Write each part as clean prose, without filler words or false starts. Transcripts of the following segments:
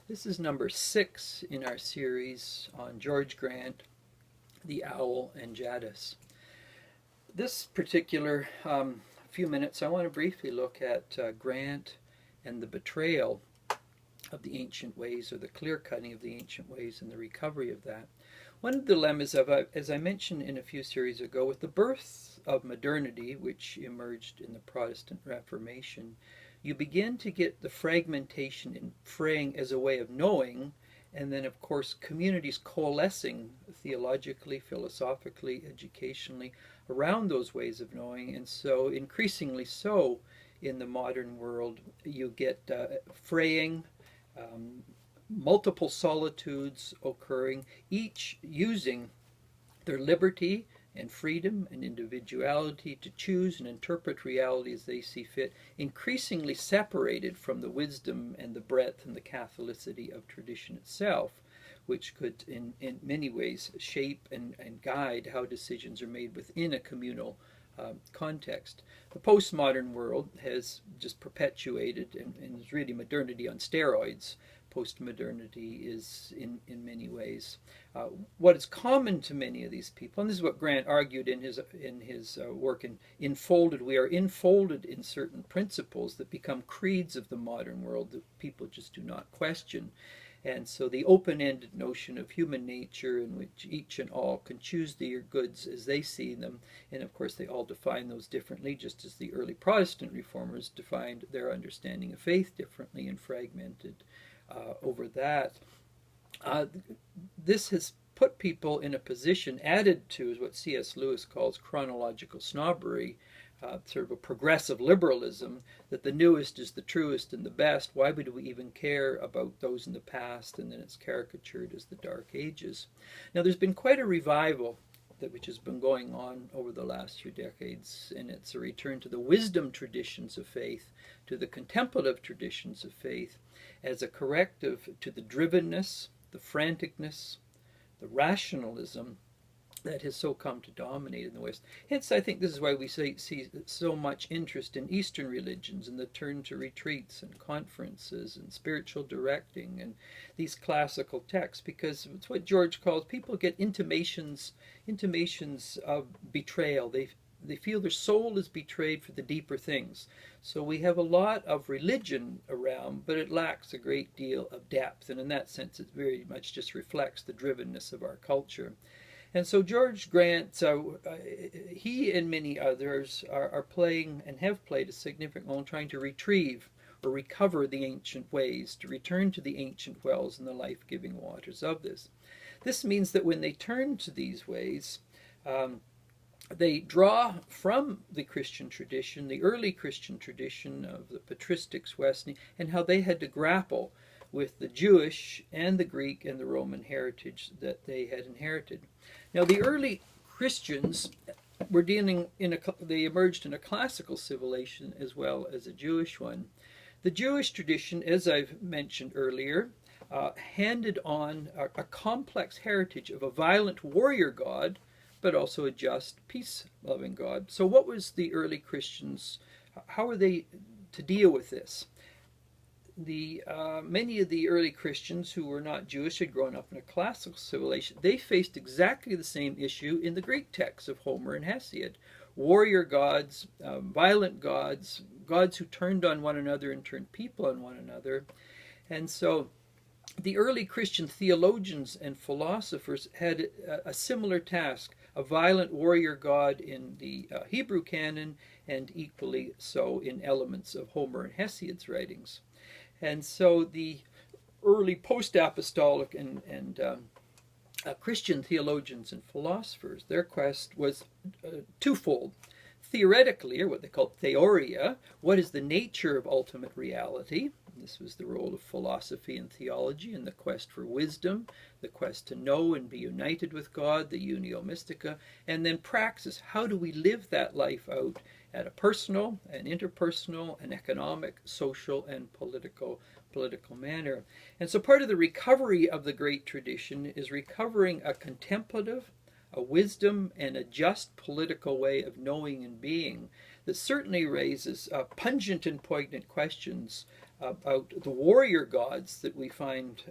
This is number 6 in our series on George Grant, the Owl, and JADIS. This particular few minutes, I want to briefly look at Grant and the betrayal of the ancient ways, or the clear cutting of the ancient ways and the recovery of that. One of the dilemmas of, as I mentioned in a few series ago, with the birth of modernity, which emerged in the Protestant Reformation, you begin to get the fragmentation in fraying as a way of knowing, and then of course communities coalescing theologically, philosophically, educationally around those ways of knowing. And so increasingly so in the modern world you get fraying, multiple solitudes occurring, each using their liberty and freedom and individuality to choose and interpret reality as they see fit, increasingly separated from the wisdom and the breadth and the Catholicity of tradition itself, which could in many ways shape and guide how decisions are made within a communal context. The postmodern world has just perpetuated and is really modernity on steroids. Postmodernity is in many ways. What is common to many of these people, and this is what Grant argued in his work in Enfolded, we are enfolded in certain principles that become creeds of the modern world that people just do not question. And so the open-ended notion of human nature in which each and all can choose their goods as they see them, and of course they all define those differently, just as the early Protestant reformers defined their understanding of faith differently and fragmented over that. This has put people in a position, added to what C.S. Lewis calls chronological snobbery, sort of a progressive liberalism, that the newest is the truest and the best. Why would we even care about those in the past? And then it's caricatured as the Dark Ages. Now there's been quite a revival which has been going on over the last few decades, and it's a return to the wisdom traditions of faith, to the contemplative traditions of faith, as a corrective to the drivenness, the franticness, the rationalism that has so come to dominate in the West. Hence, I think this is why we see so much interest in Eastern religions and the turn to retreats and conferences and spiritual directing and these classical texts, because it's what George calls, people get intimations of betrayal. They feel their soul is betrayed for the deeper things. So we have a lot of religion around, but it lacks a great deal of depth, and in that sense it very much just reflects the drivenness of our culture. And so George Grant, he and many others are playing and have played a significant role in trying to retrieve or recover the ancient ways, to return to the ancient wells and the life-giving waters of this. This means that when they turn to these ways, they draw from the Christian tradition, the early Christian tradition of the patristics West, and how they had to grapple with the Jewish and the Greek and the Roman heritage that they had inherited. Now, the early Christians were they emerged in a classical civilization as well as a Jewish one. The Jewish tradition, as I've mentioned earlier, handed on a complex heritage of a violent warrior god, but also a just, peace-loving God. So what was the early Christians, how were they to deal with this? Many of the early Christians who were not Jewish had grown up in a classical civilization. They faced exactly the same issue in the Greek texts of Homer and Hesiod. Warrior gods, violent gods, gods who turned on one another and turned people on one another. And so the early Christian theologians and philosophers had a similar task, a violent warrior god in the Hebrew canon, and equally so in elements of Homer and Hesiod's writings. And so the early post-apostolic and Christian theologians and philosophers, their quest was twofold. Theoretically, or what they called theoria, what is the nature of ultimate reality? This was the role of philosophy and theology in the quest for wisdom, the quest to know and be united with God, the unio mystica, and then praxis. How do we live that life out at a personal, an interpersonal, an economic, social, and political manner? And so part of the recovery of the great tradition is recovering a contemplative, a wisdom, and a just political way of knowing and being that certainly raises pungent and poignant questions about the warrior gods that we find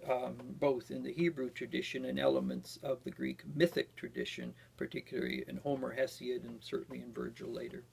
both in the Hebrew tradition and elements of the Greek mythic tradition, particularly in Homer, Hesiod, and certainly in Virgil later.